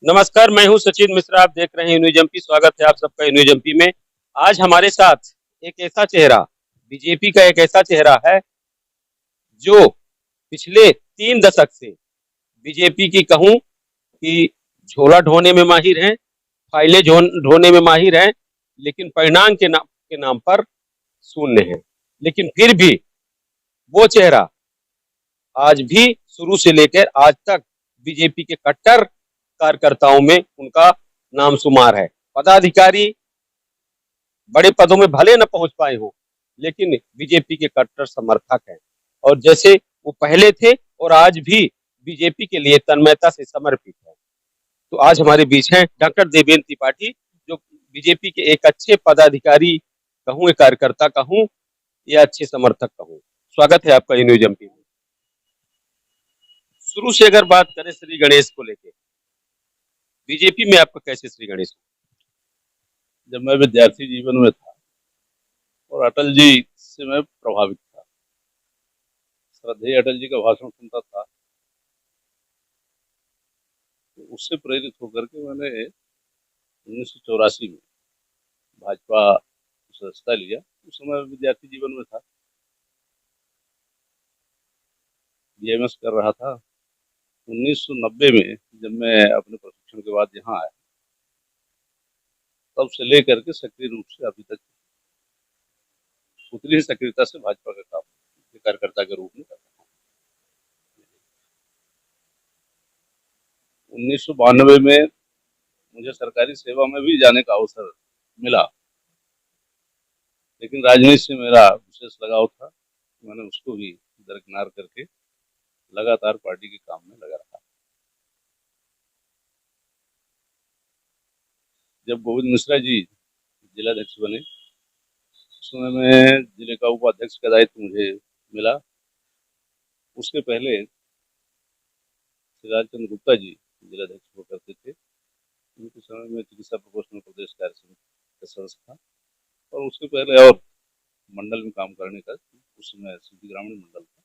नमस्कार, मैं हूं सचिन मिश्रा। आप देख रहे हैं न्यूज एमपी। स्वागत है आप सबका न्यूज एमपी में। आज हमारे साथ एक ऐसा चेहरा, बीजेपी का एक ऐसा चेहरा है जो पिछले 3 दशक से बीजेपी की कहूं कि झोला ढोने में माहिर हैं, फाइलें ढोने में माहिर हैं, लेकिन परिणाम के नाम पर शून्य है। लेकिन फिर भी वो चेहरा आज भी शुरू से लेकर आज तक बीजेपी के कट्टर कार्यकर्ताओं में उनका नाम शुमार है। पदाधिकारी बड़े पदों में भले न पहुंच पाए हों, लेकिन बीजेपी के कट्टर समर्थक हैं और जैसे वो पहले थे और आज भी बीजेपी के लिए तन्मयता से समर्पित है। तो आज हमारे बीच हैं डॉक्टर देवेंद्र त्रिपाठी, जो बीजेपी के एक अच्छे पदाधिकारी कहूँ, एक कार्यकर्ता कहूँ या अच्छे समर्थक कहूँ। स्वागत है आपका न्यूज एमपी में। शुरू से अगर बात करें श्री गणेश को लेके, बीजेपी में आपका कैसे श्री गणेश? जब मैं विद्यार्थी जीवन में था और अटल जी से मैं प्रभावित था, श्रद्धेय अटल जी का भाषण सुनता था, तो उससे प्रेरित होकर के मैंने 1984 में भाजपा सदस्यता लिया। उस समय विद्यार्थी जीवन में था, बीएमएस कर रहा था। 1990 में जब मैं अपने प्रशिक्षण के बाद यहाँ आया, तब से लेकर के सक्रिय रूप से अभी तक उतनी ही सक्रियता से भाजपा का काम कार्यकर्ता के रूप में कर रहा हूँ। 1992 में मुझे सरकारी सेवा में भी जाने का अवसर मिला, लेकिन राजनीति से मेरा विशेष लगाव था। मैंने उसको भी दरकिनार करके लगातार पार्टी के काम में लगा रहा। जब गोविंद मिश्रा जी जिलाध्यक्ष बने, उस समय में जिले का उपाध्यक्ष का दायित्व मुझे मिला। उसके पहले शिवराज चंद्र गुप्ता जी जिलाध्यक्ष हुआ करते थे। उनके समय में चिकित्सा प्रकोष्ठ में प्रदेश कार्य समिति का सदस्य था और उसके पहले और मंडल में काम करने का उस समय सिटी ग्रामीण मंडल था,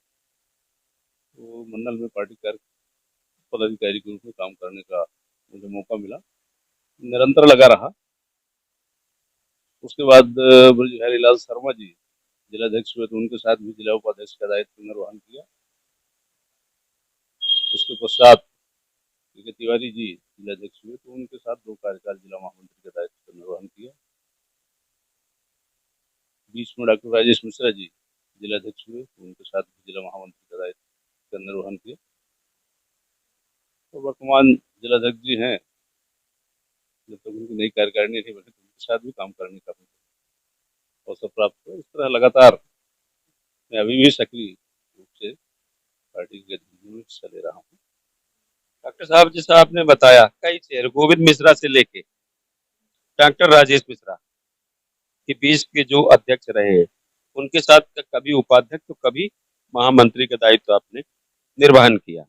तो मंडल में पार्टी कार्य पदाधिकारी के रूप में काम करने का मुझे मौका मिला, निरंतर लगा रहा। उसके बाद ब्रजबिहारी लाल शर्मा जी जिलाध्यक्ष हुए, तो उनके साथ भी जिला उपाध्यक्ष का दायित्व निर्वहन किया। उसके पश्चात तिवारी जी जिलाध्यक्ष हुए, तो उनके साथ 2 कार्यकाल जिला महामंत्री का दायित्व निर्वहन किया। बीच में डॉक्टर राजेश मिश्रा जी जिलाध्यक्ष हुए, तो उनके साथ जिला महामंत्री का दायित्व का निर्वहन किया। तो वर्तमान जिलाध्यक्ष जी हैं, जब तक उनकी नई कार्यकारिणी नहीं बनी, तो उनके साथ भी काम करने का अवसर प्राप्त हुआ। इस तरह लगातार मैं अभी भी सक्रिय रूप से पार्टी के गतिविधियों में हिस्सा ले रहा हूँ। डॉक्टर साहब, जैसा आपने बताया, कई चेहरे गोविंद मिश्रा से लेके डॉक्टर राजेश मिश्रा के बीच के जो अध्यक्ष रहे हैं, उनके साथ कभी उपाध्यक्ष तो कभी महामंत्री का दायित्व आपने निर्वहन किया।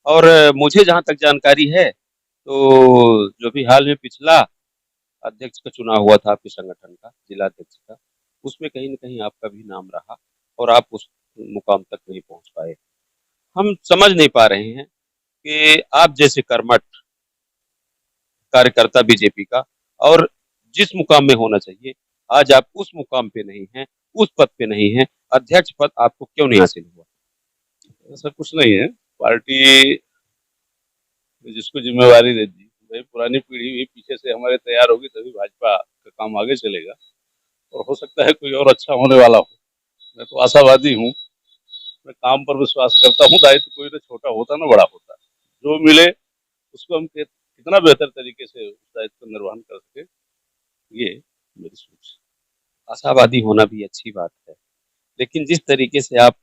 और मुझे जहां तक जानकारी है, तो जो भी हाल में पिछला अध्यक्ष का चुनाव हुआ था आपके संगठन का, जिला अध्यक्ष का, उसमें कहीं न कहीं आपका भी नाम रहा और आप उस मुकाम तक नहीं पहुंच पाए। हम समझ नहीं पा रहे हैं कि आप जैसे कर्मठ कार्यकर्ता बीजेपी का और जिस मुकाम में होना चाहिए, आज आप उस मुकाम पे नहीं हैं, उस पद पे नहीं हैं। अध्यक्ष पद आपको क्यों नहीं हासिल हुआ? ऐसा कुछ नहीं है। पार्टी जिसको जिम्मेवारी दे दी, भाई पुरानी पीढ़ी भी पीछे से हमारे तैयार होगी, तभी भाजपा का काम आगे चलेगा और हो सकता है कोई और अच्छा होने वाला हो। मैं तो आशावादी हूँ, मैं काम पर विश्वास करता हूँ। दायित्व कोई ना छोटा होता ना बड़ा होता, जो मिले उसको हम कितना बेहतर तरीके से उस दायित्व का निर्वहन कर सके, ये मेरी सोच। आशावादी होना भी अच्छी बात है, लेकिन जिस तरीके से आप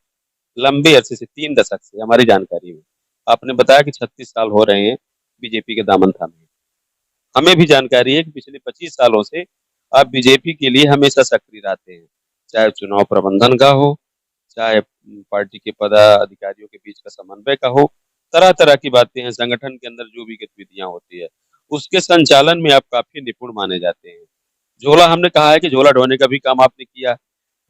लंबे अरसे से 3 दशक से, हमारी जानकारी में आपने बताया कि 36 साल हो रहे हैं बीजेपी के दामन थामे। हमें भी जानकारी है कि पिछले 25 सालों से आप बीजेपी के लिए हमेशा सक्रिय रहते हैं, चाहे चुनाव प्रबंधन का हो, चाहे पार्टी के पदाधिकारियों के बीच का समन्वय का हो। तरह तरह की बातें हैं, संगठन के अंदर जो भी गतिविधियां होती है उसके संचालन में आप काफी निपुण माने जाते हैं। झोला, हमने कहा है कि झोला ढोने का भी काम आपने किया,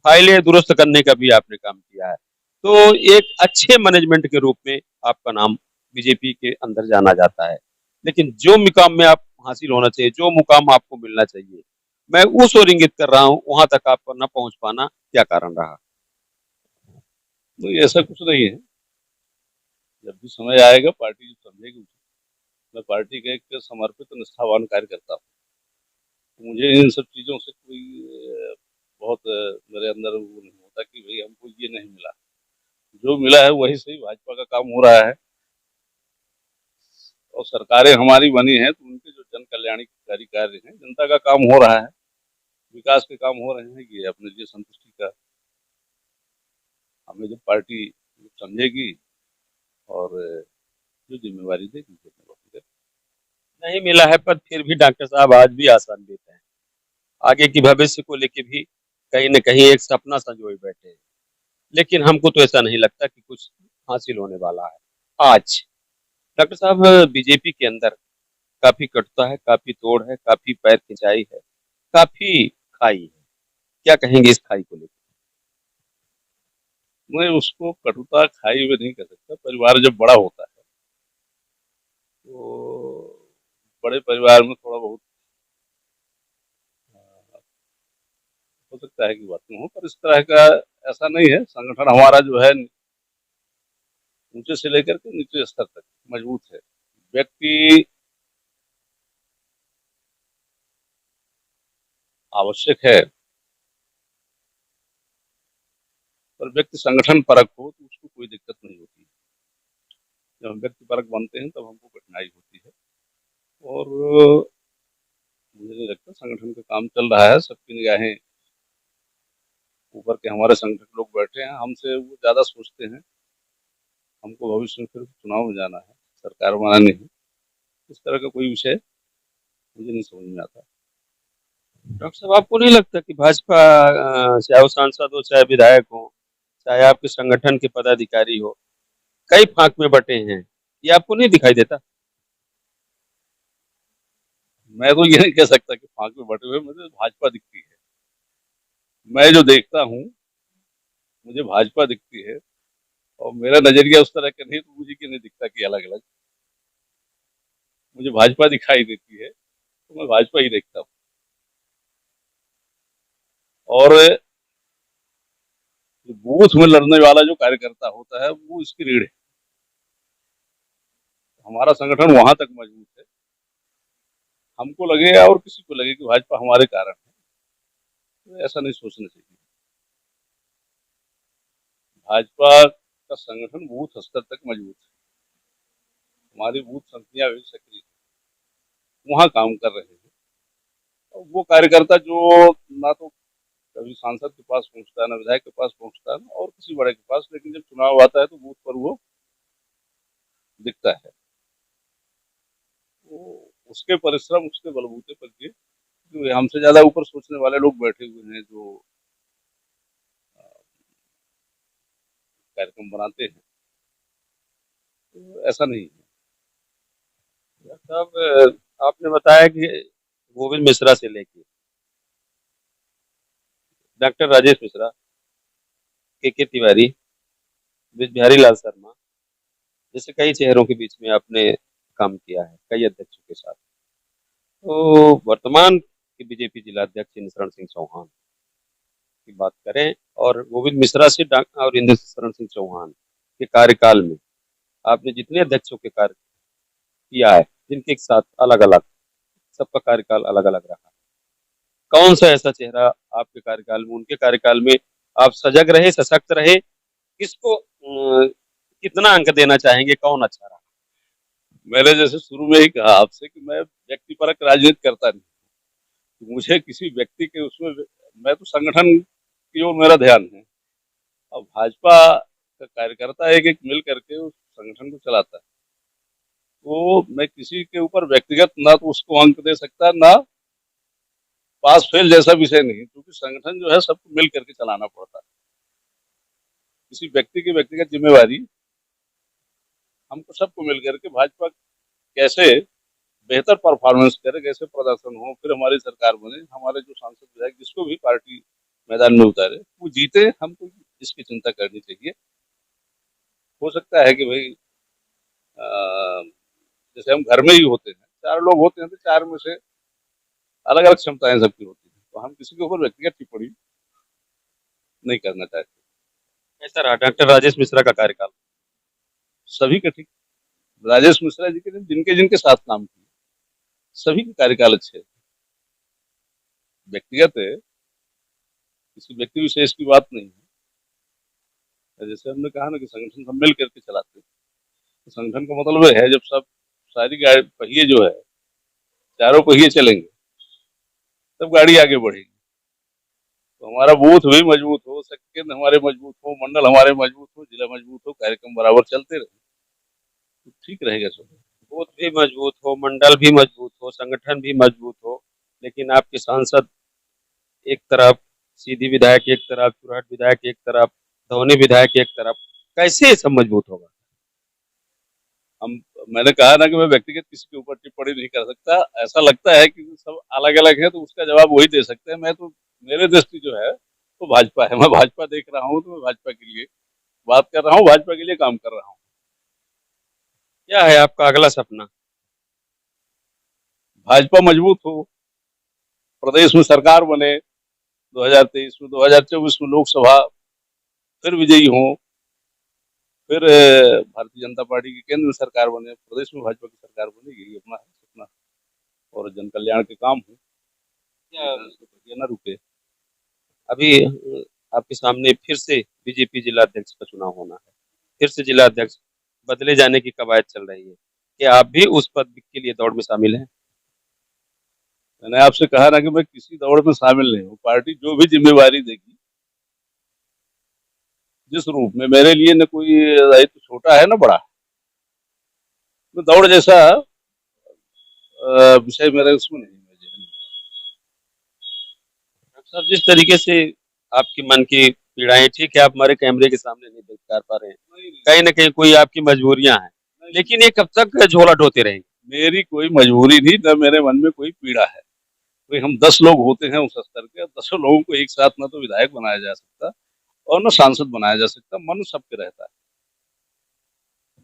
फाइलें दुरुस्त करने का भी आपने काम किया है। तो एक अच्छे मैनेजमेंट के रूप में आपका नाम बीजेपी के अंदर जाना जाता है। लेकिन जो मुकाम में आप हासिल होना चाहिए, जो मुकाम आपको मिलना चाहिए, मैं उस ओर इंगित कर रहा हूँ, वहां तक आपका न पहुंच पाना क्या कारण रहा? तो ऐसा कुछ नहीं है। जब भी समय आएगा पार्टी जो समझेगी, मैं पार्टी का एक समर्पित और निष्ठावान कार्यकर्ता हूँ। तो मुझे इन सब चीजों से कोई बहुत मेरे अंदर वो नहीं होता कि भाई हमको ये नहीं मिला। जो मिला है वही सही, भाजपा का काम हो रहा है और सरकारें हमारी बनी हैं तो उनके जो जन कल्याणकारी कार्य हैं, जनता का काम हो रहा है, विकास के काम हो रहे हैं, ये अपने लिए संतुष्टि का। हमें जब पार्टी समझेगी और जो जिम्मेवारी देगी वो निभाएंगे। नहीं मिला है पद, फिर भी डॉक्टर साहब आज भी आसान देते हैं, आगे की भविष्य को लेके भी कहीं न कहीं एक सपना संजोए बैठे हैं। लेकिन हमको तो ऐसा नहीं लगता कि कुछ हासिल होने वाला है आज। डॉक्टर साहब, बीजेपी के अंदर काफी कटुता है, काफी तोड़ है, काफी पैर खिंचाई है, काफी खाई है। क्या कहेंगे इस खाई को लेकर? मैं उसको कटुता खाई हुए नहीं कह सकता। परिवार जब बड़ा होता है तो बड़े परिवार में थोड़ा बहुत हो सकता है कि बात में हो, पर इस तरह का ऐसा नहीं है। संगठन हमारा जो है ऊंचे से लेकर के नीचे स्तर तक मजबूत है। व्यक्ति आवश्यक है, पर व्यक्ति संगठन परक हो तो उसको कोई दिक्कत नहीं होती। जब हम व्यक्ति परक बनते हैं तब हमको कठिनाई होती है। और मुझे नहीं लगता, संगठन का काम चल रहा है, सबकी निगाहें ऊपर के हमारे संगठन लोग बैठे हैं, हमसे वो ज्यादा सोचते हैं। हमको भविष्य में फिर चुनाव में जाना है, सरकार बनानी है। इस तरह का कोई विषय मुझे नहीं समझ में आता। डॉक्टर साहब, आपको नहीं लगता कि भाजपा, चाहे वो सांसद हो, चाहे विधायक हो, चाहे आपके संगठन के पदाधिकारी हो, कई फांक में बटे हैं, ये आपको नहीं दिखाई देता? मैं तो ये नहीं कह सकता कि फांक में बटे हुए, मुझे भाजपा दिखती है। मैं जो देखता हूँ मुझे भाजपा दिखती है, और मेरा नजरिया उस तरह का नहीं, तो मुझे क्यों नहीं दिखता कि अलग अलग। मुझे भाजपा दिखाई देती है तो मैं भाजपा ही देखता हूँ। और जो बूथ में लड़ने वाला जो कार्यकर्ता होता है वो इसकी रीढ़ है। हमारा संगठन वहां तक मजबूत है, हमको लगे और किसी को लगे कि भाजपा हमारे कारण है, तो ऐसा नहीं सोचना चाहिए। भाजपा का संगठन बूथ स्तर तक मजबूत है। हमारी बूथ संख्या भी सक्रिय वहाँ काम कर रहे हैं। और वो कार्यकर्ता जो ना तो कभी सांसद के पास पहुंचता है, ना विधायक के पास पहुंचता है, ना और किसी बड़े के पास, लेकिन जब चुनाव आता है तो बूथ पर वो दिखता है। वो उसके परिश्रम, उसके बलबूते पर के जो हमसे ज्यादा ऊपर सोचने वाले लोग बैठे हुए हैं, जो कार्यक्रम बनाते हैं, तो ऐसा नहीं है। डॉक्टर साहब, आपने बताया कि गोविंद मिश्रा से लेके डॉक्टर राजेश मिश्रा, के तिवारी, ब्रिज बिहारी लाल शर्मा जैसे कई चेहरों के बीच में आपने काम किया है, कई अध्यक्षों के साथ। तो वर्तमान के बीजेपी जिला अध्यक्ष इंद्र शरण सिंह चौहान की बात करें, और गोविंद मिश्रा से और इंद्र शरण सिंह चौहान के कार्यकाल में आपने जितने अध्यक्षों के कार्य किया है, जिनके साथ अलग अलग, सबका कार्यकाल अलग अलग रहा, कौन सा ऐसा चेहरा आपके कार्यकाल में, उनके कार्यकाल में आप सजग रहे, सशक्त रहे? किसको कितना अंक देना चाहेंगे, कौन अच्छा रहा? मैंने जैसे शुरू में ही कहा आपसे कि मैं व्यक्तिपरक राजनीति करता नहीं। तो मुझे किसी व्यक्ति के उसमें, मैं तो संगठन की ओर मेरा ध्यान है। अब भाजपा का कार्यकर्ता एक एक मिल करके उस संगठन को चलाता है, तो मैं किसी के ऊपर व्यक्तिगत ना तो उसको अंक दे सकता, ना पास फेल जैसा विषय नहीं, क्योंकि संगठन जो है सबको मिल करके चलाना पड़ता है। किसी व्यक्ति की व्यक्तिगत जिम्मेवारी, हमको सबको मिल करके भाजपा कैसे बेहतर परफॉर्मेंस करे, कैसे प्रदर्शन हो, फिर हमारी सरकार बने, हमारे जो सांसद विधायक जिसको भी पार्टी मैदान में उतारे वो जीते, हमको इसकी चिंता करनी चाहिए। हो सकता है कि भाई जैसे हम घर में ही होते हैं, 4 लोग होते हैं तो 4 में से अलग अलग क्षमताएं सबकी होती हैं, तो हम किसी के ऊपर व्यक्तिगत टिप्पणी नहीं करना चाहते। कैसा रहा डॉक्टर राजेश मिश्रा का कार्यकाल? सभी का ठीक, राजेश मिश्रा जी के जिनके जिनके साथ काम किया सभी के कार्यकाल अच्छे हैं। व्यक्तिगत है, किसी व्यक्ति विशेष की बात नहीं है। जैसे हमने कहा ना कि संगठन सब मिल करके चलाते हैं, तो संगठन का मतलब है जब सब सारी गाड़ी पहिए जो है, चारों पहिए चलेंगे तब गाड़ी आगे बढ़ेगी। तो हमारा बूथ भी मजबूत हो, सेक्शन हमारे मजबूत हो, मंडल हमारे मजबूत हो, जिला मजबूत हो, कार्यक्रम बराबर चलते रहे तो ठीक रहेगा सब। बूथ भी मजबूत हो, मंडल भी मजबूत हो, संगठन भी मजबूत हो, लेकिन आपके सांसद एक तरफ, सीधी विधायक एक तरफ, चुरहट विधायक एक तरफ, धौनी विधायक एक तरफ, कैसे ये सब मजबूत होगा? हम मैंने कहा ना कि मैं व्यक्तिगत किसी के ऊपर टिप्पणी नहीं कर सकता। ऐसा लगता है कि सब अलग अलग है तो उसका जवाब वही दे सकते हैं। मैं तो, मेरे दृष्टि जो है वो भाजपा है। मैं भाजपा देख रहा हूँ तो मैं भाजपा के लिए बात कर रहा हूँ, भाजपा के लिए काम कर रहा हूँ। क्या है आपका अगला सपना? भाजपा मजबूत हो, प्रदेश में सरकार बने, 2023 में, 2024 में लोकसभा फिर विजयी हो, फिर भारतीय जनता पार्टी की केंद्र में सरकार बने, प्रदेश में भाजपा की सरकार बनेगी, ये अपना है सपना। और जन कल्याण के काम हो, क्या ये ना रुके। अभी आपके सामने फिर से बीजेपी जिला अध्यक्ष का चुनाव होना है, फिर से जिला अध्यक्ष बदले जाने की कवायद चल रही है, क्या आप भी उस पद के लिए दौड़ में शामिल हैं? मैंने आपसे कहा ना कि मैं किसी दौड़ में शामिल नहीं हूँ। पार्टी जो भी जिम्मेवारी देगी, जिस रूप में, मेरे लिए न कोई दायित्व छोटा है न बड़ा है। तो दौड़ जैसा विषय मेरे उसमें नहीं है जेहन में। डॉक्टर साहब, जिस तरीके से आपकी मन की पीड़ाएं, ठीक है आप हमारे कैमरे के सामने नहीं देख पा रहे हैं, कहीं ना कहीं कोई आपकी मजबूरियां हैं, लेकिन ये कब तक झोला ढोते रहेंगे? मेरी कोई मजबूरी नहीं, न मेरे मन में कोई पीड़ा है। कोई हम 10 लोग होते हैं उस स्तर के, 10 लोगों को एक साथ न तो विधायक बनाया जा सकता और न सांसद बनाया जा सकता। मन सबके रहता है।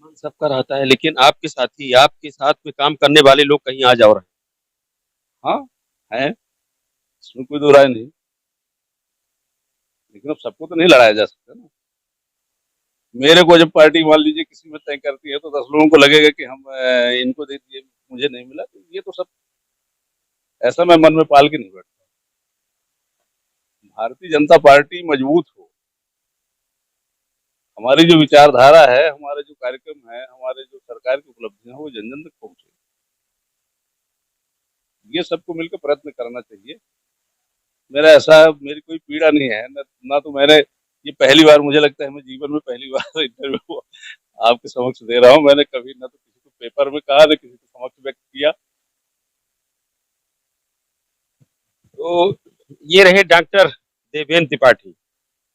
मन सबका रहता है, लेकिन आपके साथी, आपके साथ में काम करने वाले लोग कहीं आ जा रहे हैं। हाँ है, इसमें कोई दो राय नहीं, लेकिन अब सबको तो नहीं लड़ाया जा सकता ना। मेरे को जब पार्टी मान लीजिए किसी में तय करती है तो 10 लोगों को लगेगा कि हम इनको दे दिए, मुझे नहीं मिला, तो ये तो सब ऐसा मैं मन में पाल के नहीं बैठता। भारतीय जनता पार्टी मजबूत हो, हमारी जो विचारधारा है, हमारे जो कार्यक्रम है, हमारे जो सरकार की उपलब्धियां हैं वो जन जन तक पहुंचे, ये सबको मिलकर प्रयत्न करना चाहिए। मेरा ऐसा, मेरी कोई पीड़ा नहीं है ना तो मैंने, ये पहली बार मुझे लगता है, मैं जीवन में पहली बार इंटरव्यू आपके समक्ष दे रहा हूँ। मैंने कभी ना तो किसी को पेपर में कहा, ना किसी को समक्ष व्यक्त किया। तो ये रहे डॉक्टर देवेंद्र त्रिपाठी।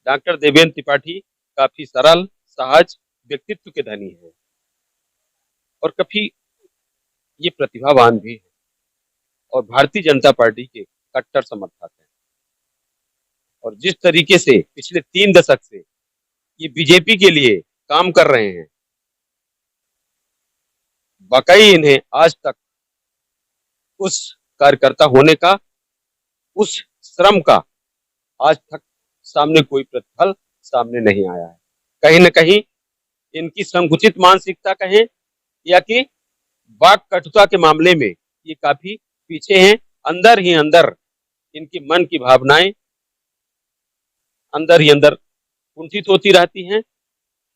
डॉक्टर देवेंद्र त्रिपाठी काफी सरल, सहज व्यक्तित्व के धनी है और काफी ये प्रतिभावान भी है और भारतीय जनता पार्टी के कट्टर समर्थक हैं। और जिस तरीके से पिछले 3 दशक से ये बीजेपी के लिए काम कर रहे हैं, वाकई इन्हें आज तक उस कार्यकर्ता होने का, उस श्रम का आज तक सामने कोई प्रतिफल सामने नहीं आया है। कहीं न कहीं इनकी संकुचित मानसिकता कहें या कि वाक कटुता के मामले में ये काफी पीछे हैं। अंदर ही अंदर इनके मन की भावनाएं अंदर ही अंदर कुंठित होती रहती हैं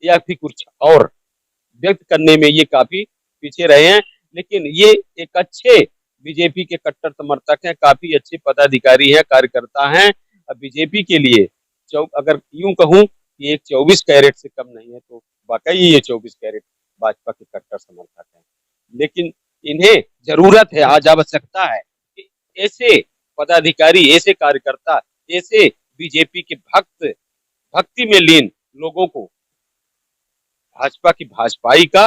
या फिर कुछ और व्यक्त करने में ये काफी पीछे रहे हैं। लेकिन ये एक अच्छे बीजेपी के कट्टर समर्थक हैं, काफी अच्छे पदाधिकारी हैं, कार्यकर्ता हैं। बीजेपी के लिए अगर यूं कहूं कि एक 24 कैरेट से कम नहीं है, तो वाकई ये 24 कैरेट भाजपा के कट्टर समर्थक हैं। लेकिन इन्हें जरूरत है, आज आवश्यकता है कि ऐसे पदाधिकारी, ऐसे कार्यकर्ता, ऐसे बीजेपी के भक्ति में लीन लोगों को भाजपा की भाजपाई का